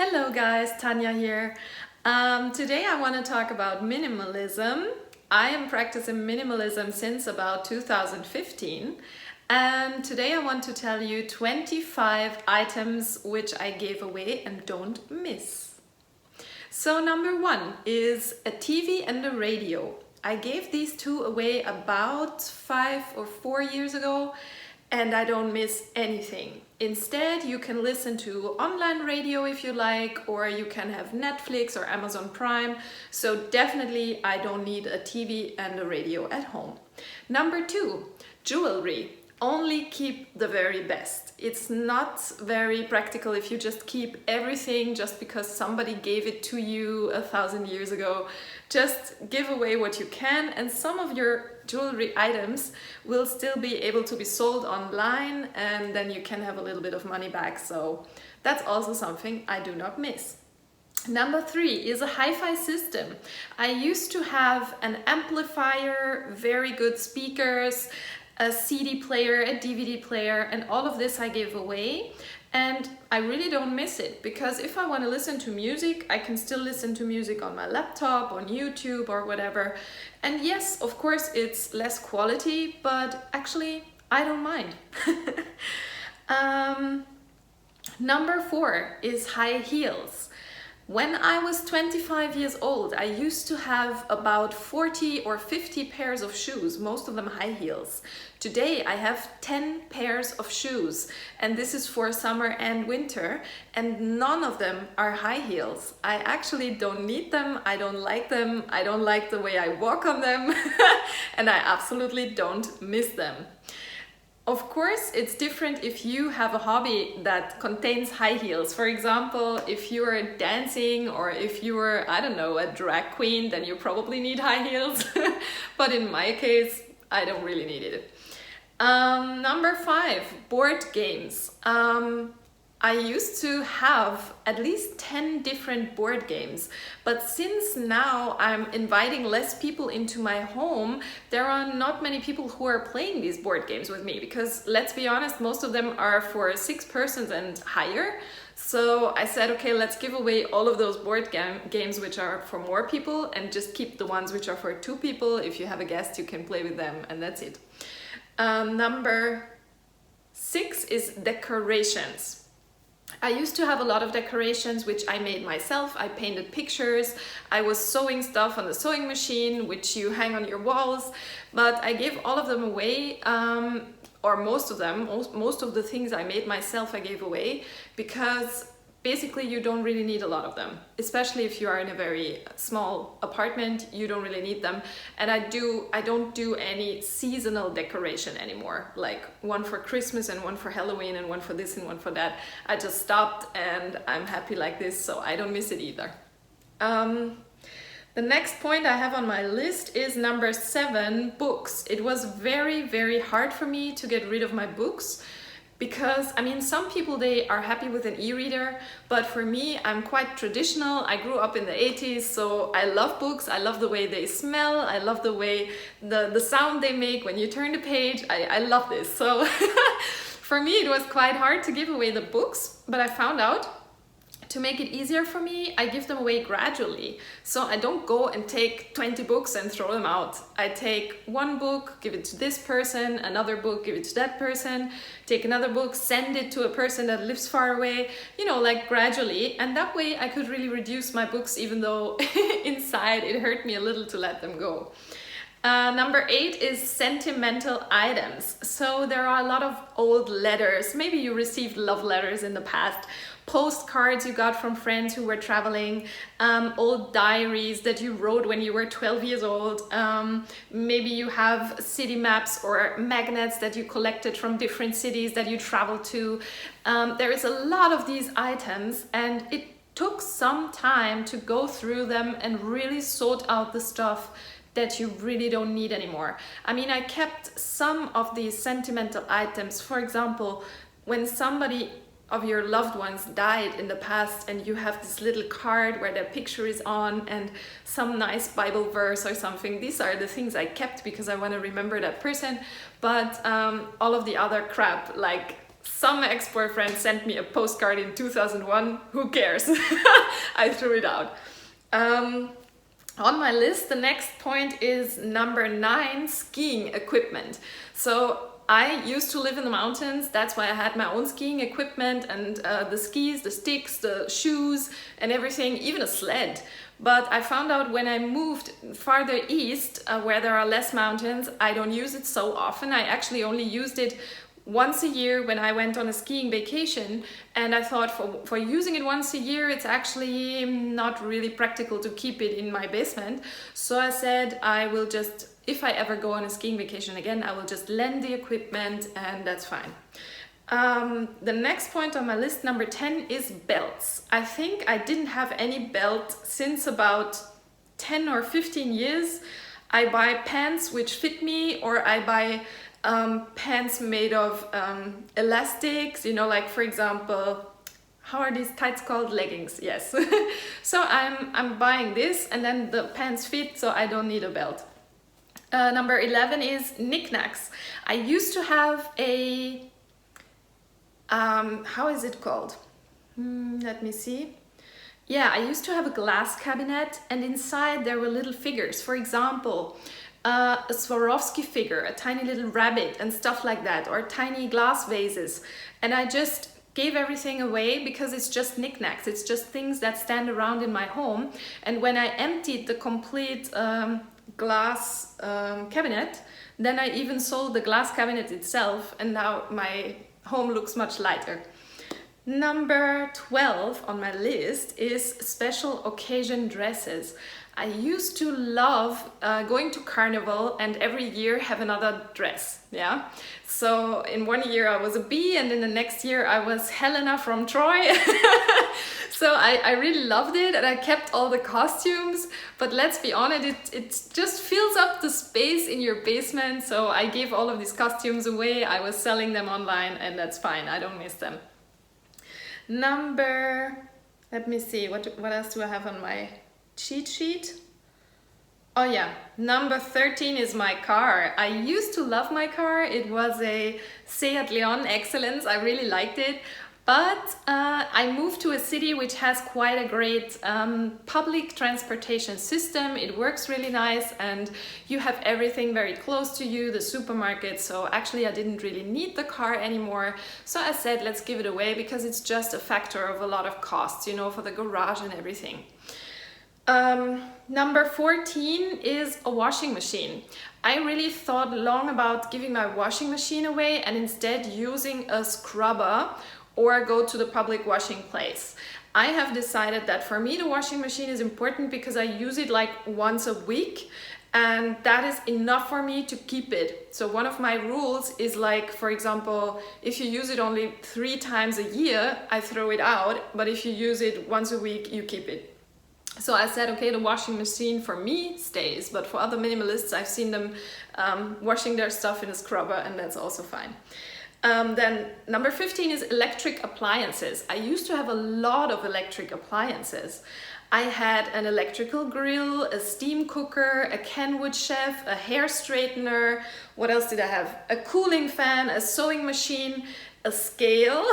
Hello guys, Tanja here. Today I want to talk about minimalism. I am practicing minimalism since about 2015, and today I want to tell you 25 items which I gave away and don't miss. So number one is a TV and a radio. I gave these two away about 5 or 4 years ago, and I don't miss anything. Instead, you can listen to online radio if you like, or you can have Netflix or Amazon Prime. So definitely I don't need a TV and a radio at home. Number two, jewelry. Only keep the very best. It's not very practical if you just keep everything just because somebody gave it to you 1,000 years ago. Just give away what you can, and some of your jewelry items will still be able to be sold online, and then you can have a little bit of money back. So that's also something I do not miss. Number three is a hi-fi system. I used to have an amplifier, very good speakers, a CD player, a DVD player, and all of this I gave away. And I really don't miss it, because if I want to listen to music, I can still listen to music on my laptop, on YouTube or whatever. And yes, of course, it's less quality, but actually I don't mind. Number four is high heels. When I was 25 years old, I used to have about 40 or 50 pairs of shoes, most of them high heels. Today I have 10 pairs of shoes, and this is for summer and winter, and none of them are high heels. I actually don't need them, I don't like them, I don't like the way I walk on them, and I absolutely don't miss them. Of course, it's different if you have a hobby that contains high heels. For example, if you're dancing or if you're, I don't know, a drag queen, then you probably need high heels. But in my case, I don't really need it. Number five, board games. I used to have at least 10 different board games, but since now I'm inviting less people into my home, there are not many people who are playing these board games with me, because let's be honest, most of them are for 6 persons and higher. So I said, okay, let's give away all of those board games which are for more people, and just keep the ones which are for 2 people. If you have a guest, you can play with them, and that's it. Number 6 is decorations. I used to have a lot of decorations which I made myself. I painted pictures, I was sewing stuff on the sewing machine which you hang on your walls, but I gave all of them away, or most of them, most of the things I made myself I gave away, because basically you don't really need a lot of them, especially if you are in a very small apartment. You don't really need them. And I don't do any seasonal decoration anymore, like one for Christmas and one for Halloween and one for this and one for that. I just stopped, and I'm happy like this, so I don't miss it either. The next point I have on my list is number 7, books. It was very, very hard for me to get rid of my books, because I mean, some people, they are happy with an e-reader, but for me, I'm quite traditional. I grew up in the 80s, so I love books. I love the way they smell. I love the way the sound they make when you turn the page. I love this. So for me, it was quite hard to give away the books, but I found out, to make it easier for me, I give them away gradually. So I don't go and take 20 books and throw them out. I take one book, give it to this person, another book, give it to that person, take another book, send it to a person that lives far away, you know, like gradually. And that way I could really reduce my books, even though inside it hurt me a little to let them go. Number 8 is sentimental items. So there are a lot of old letters. Maybe you received love letters in the past, postcards you got from friends who were traveling, old diaries that you wrote when you were 12 years old. Maybe you have city maps or magnets that you collected from different cities that you traveled to. There is a lot of these items, and it took some time to go through them and really sort out the stuff that you really don't need anymore. I mean, I kept some of these sentimental items. For example, when somebody of your loved ones died in the past, and you have this little card where their picture is on and some nice Bible verse or something, these are the things I kept because I want to remember that person. But all of the other crap, like Some ex-boyfriend sent me a postcard in 2001. Who cares? I threw it out. On my list, the next point is number 9, skiing equipment. So I used to live in the mountains. That's why I had my own skiing equipment and the skis, the sticks, the shoes and everything, even a sled. But I found out when I moved farther east, where there are less mountains, I don't use it so often. I actually only used it once a year when I went on a skiing vacation, and I thought for using it once a year, it's actually not really practical to keep it in my basement. So I said I will just, if I ever go on a skiing vacation again, I will just lend the equipment and that's fine. The next point on my list, number 10, is belts. I think I didn't have any belt since about 10 or 15 years. I buy pants which fit me, or I buy pants made of elastics, you know, like for example, how are these tights called? Leggings, yes. So I'm buying this and then the pants fit, so I don't need a belt. Number 11 is knickknacks. I used to have a, how is it called? Let me see. Yeah, I used to have a glass cabinet and inside there were little figures. For example, a Swarovski figure, a tiny little rabbit and stuff like that, or tiny glass vases. And I just gave everything away because it's just knickknacks. It's just things that stand around in my home. And when I emptied the complete glass cabinet, then I even sold the glass cabinet itself, and now my home looks much lighter. Number 12 on my list is special occasion dresses. I used to love going to carnival and every year have another dress, yeah? So in one year I was a bee and in the next year I was Helena from Troy. So I really loved it and I kept all the costumes, but let's be honest, it just fills up the space in your basement. So I gave all of these costumes away. I was selling them online and that's fine, I don't miss them. Let me see, what else do I have on my cheat sheet? Oh yeah, number 13 is my car. I used to love my car. It was a Seat Leon Excellence. I really liked it. But I moved to a city which has quite a great public transportation system. It works really nice and you have everything very close to you, the supermarket. So actually I didn't really need the car anymore. So I said, let's give it away because it's just a factor of a lot of costs, you know, for the garage and everything. Number 14 is a washing machine. I really thought long about giving my washing machine away and instead using a scrubber or go to the public washing place. I have decided that for me the washing machine is important because I use it like once a week and that is enough for me to keep it. So one of my rules is like, for example, if you use it only 3 times a year, I throw it out, but if you use it once a week, you keep it. So I said, okay, the washing machine for me stays, but for other minimalists, I've seen them washing their stuff in a scrubber and that's also fine. Then number 15 is electric appliances. I used to have a lot of electric appliances. I had an electrical grill, a steam cooker, a Kenwood chef, a hair straightener. What else did I have? A cooling fan, a sewing machine, a scale.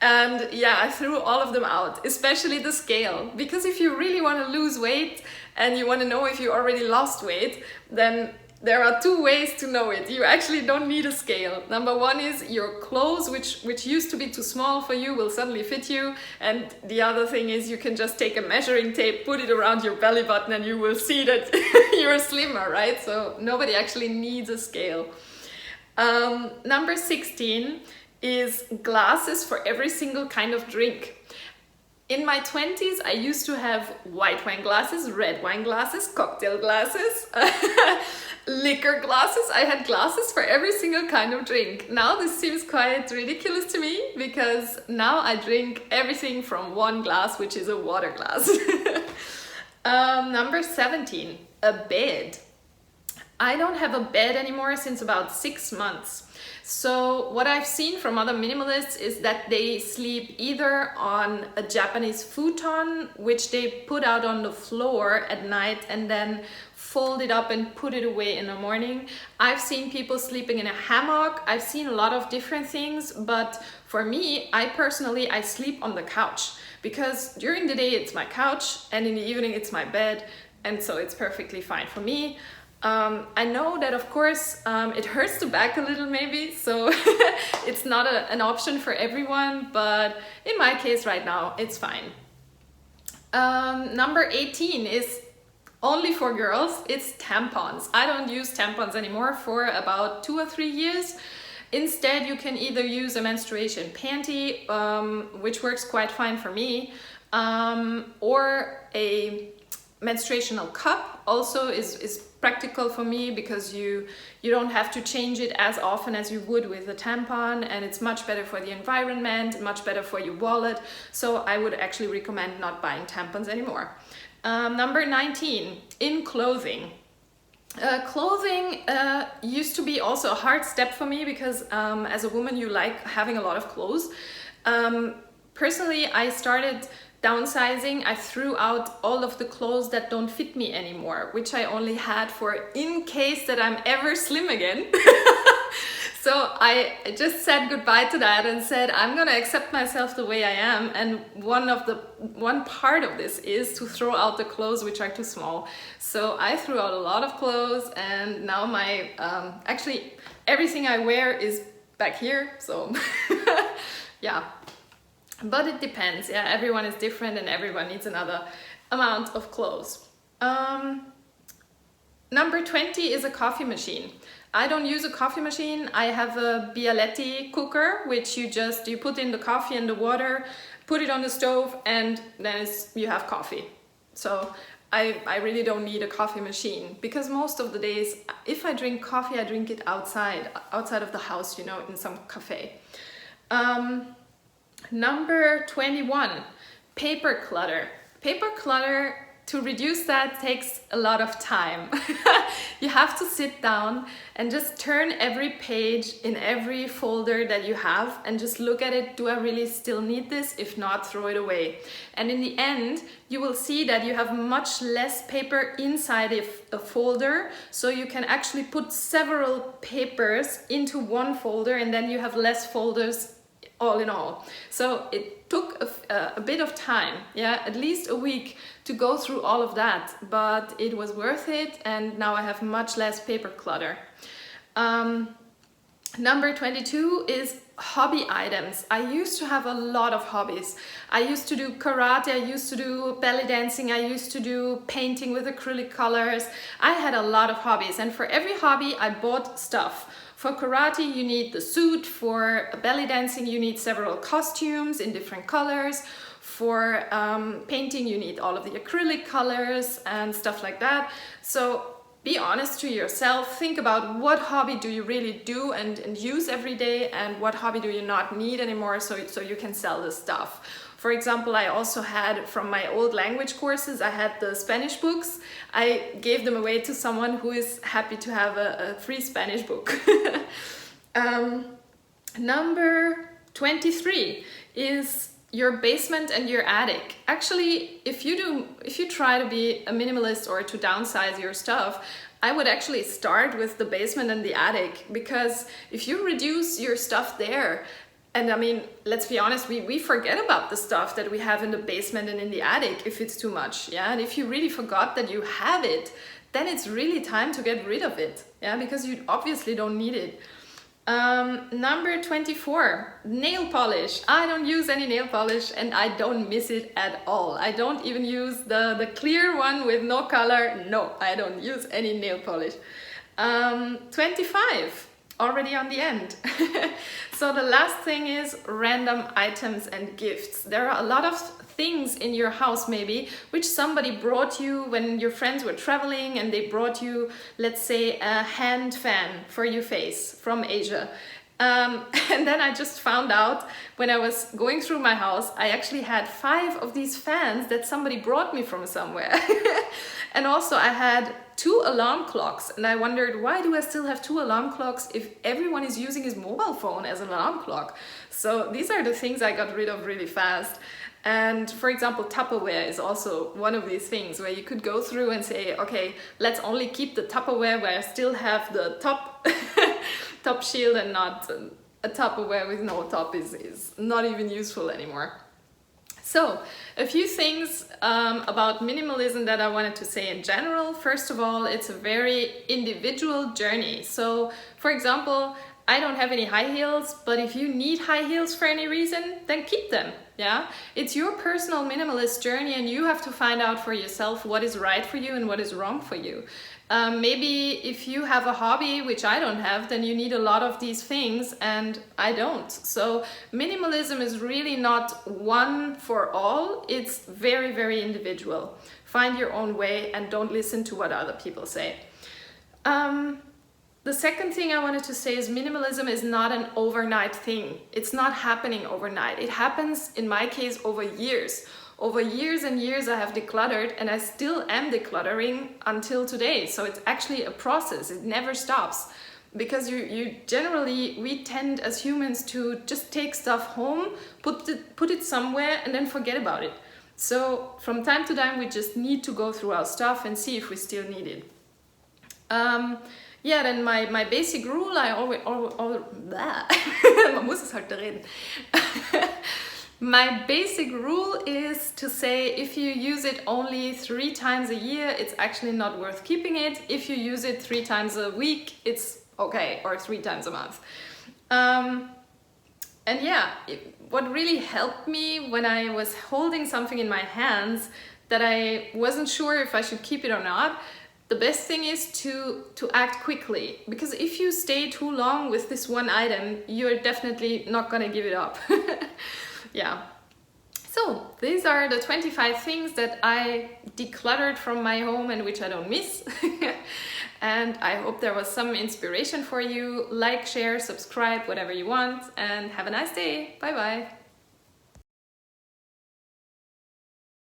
And yeah, I threw all of them out, especially the scale. Because if you really want to lose weight and you want to know if you already lost weight, then there are 2 ways to know it. You actually don't need a scale. Number 1 is your clothes, which used to be too small for you, will suddenly fit you. And the other thing is you can just take a measuring tape, put it around your belly button and you will see that you're slimmer, right? So nobody actually needs a scale. Number 16 is glasses for every single kind of drink. In my 20s, I used to have white wine glasses, red wine glasses, cocktail glasses, liquor glasses. I had glasses for every single kind of drink. Now this seems quite ridiculous to me because now I drink everything from one glass, which is a water glass. Number 17, a bed. I don't have a bed anymore since about 6 months. So what I've seen from other minimalists is that they sleep either on a Japanese futon, which they put out on the floor at night, and then fold it up and put it away in the morning. I've seen people sleeping in a hammock. I've seen a lot of different things, but for me, I sleep on the couch, because during the day it's my couch and in the evening it's my bed, and so it's perfectly fine for me. I know that of course it hurts the back a little maybe, so it's not an option for everyone, but in my case right now it's fine. Number 18 is only for girls. It's tampons. I don't use tampons anymore for about 2 or 3 years. Instead, you can either use a menstruation panty, which works quite fine for me, or a menstruational cup also is practical for me, because you don't have to change it as often as you would with a tampon, and it's much better for the environment, much better for your wallet. So I would actually recommend not buying tampons anymore. Number 19, in clothing. Clothing used to be also a hard step for me, because as a woman you like having a lot of clothes. Personally, I started downsizing. I threw out all of the clothes that don't fit me anymore, which I only had for in case that I'm ever slim again. So I just said goodbye to that and said, I'm gonna accept myself the way I am. And one part of this is to throw out the clothes which are too small. So I threw out a lot of clothes, and now my, actually everything I wear is back here. So yeah, but it depends. Yeah, everyone is different and everyone needs another amount of clothes. Number 20 is a coffee machine. I don't use a coffee machine. I have a Bialetti cooker, which you put in the coffee and the water, put it on the stove, and then you have coffee. So I really don't need a coffee machine, because most of the days, if I drink coffee, I drink it outside of the house, you know, in some cafe. Number 21, paper clutter. Paper clutter, to reduce that, takes a lot of time. You have to sit down and just turn every page in every folder that you have and just look at it. Do I really still need this? If not, throw it away. And in the end, you will see that you have much less paper inside a folder, so you can actually put several papers into one folder, and then you have less folders all in all. So it took a bit of time, yeah, at least a week to go through all of that, but it was worth it, and now I have much less paper clutter. Number 22 is hobby items. I used to have a lot of hobbies. I used to do karate, I used to do belly dancing, I used to do painting with acrylic colors. I had a lot of hobbies, and for every hobby I bought stuff. For karate, you need the suit. For belly dancing, you need several costumes in different colors. For painting, you need all of the acrylic colors and stuff like that. So be honest to yourself. Think about what hobby do you really do and use every day, and what hobby do you not need anymore, so you can sell the stuff. For example, I also had, from my old language courses, I had the Spanish books. I gave them away to someone who is happy to have a free Spanish book. Number 23 is your basement and your attic. Actually, if you try to be a minimalist or to downsize your stuff, I would actually start with the basement and the attic, because if you reduce your stuff there, and I mean, let's be honest, we forget about the stuff that we have in the basement and in the attic if it's too much, yeah? And if you really forgot that you have it, then it's really time to get rid of it, yeah? Because you obviously don't need it. Number 24, nail polish. I don't use any nail polish, and I don't miss it at all. I don't even use the clear one with no color. No, I don't use any nail polish. 25. Already on the end. So the last thing is random items and gifts. There are a lot of things in your house maybe which somebody brought you when your friends were traveling, and they brought you, let's say, a hand fan for your face from Asia. And then I just found out when I was going through my house, I actually had 5 of these fans that somebody brought me from somewhere. And also I had 2 alarm clocks, and I wondered, why do I still have 2 alarm clocks if everyone is using his mobile phone as an alarm clock? So these are the things I got rid of really fast. And for example, Tupperware is also one of these things where you could go through and say, okay, let's only keep the Tupperware where I still have the top top shield, and not a Tupperware with no top is not even useful anymore. So a few things about minimalism that I wanted to say in general. First of all, it's a very individual journey. So for example, I don't have any high heels, but if you need high heels for any reason, then keep them. Yeah, it's your personal minimalist journey, and you have to find out for yourself what is right for you and what is wrong for you. Maybe if you have a hobby, which I don't have, then you need a lot of these things and I don't. So minimalism is really not one for all. It's very, very individual. Find your own way and don't listen to what other people say. The second thing I wanted to say is minimalism is not an overnight thing. It's not happening overnight. It happens, in my case, over years. Over years and years I have decluttered, and I still am decluttering until today. So it's actually a process. It never stops. Because you generally, we tend as humans to just take stuff home, put it somewhere and then forget about it. So from time to time we just need to go through our stuff and see if we still need it. Yeah, then my basic rule, I always man muss es halt reden. My basic rule is to say, if you use it only 3 times a year, it's actually not worth keeping it. If you use it 3 times a week, it's okay, or 3 times a month. And yeah, what really helped me when I was holding something in my hands that I wasn't sure if I should keep it or not, the best thing is to act quickly, because if you stay too long with this one item, you're definitely not gonna give it up. Yeah. So these are the 25 things that I decluttered from my home and which I don't miss. And I hope there was some inspiration for you. Like, share, subscribe, whatever you want, and have a nice day. Bye bye.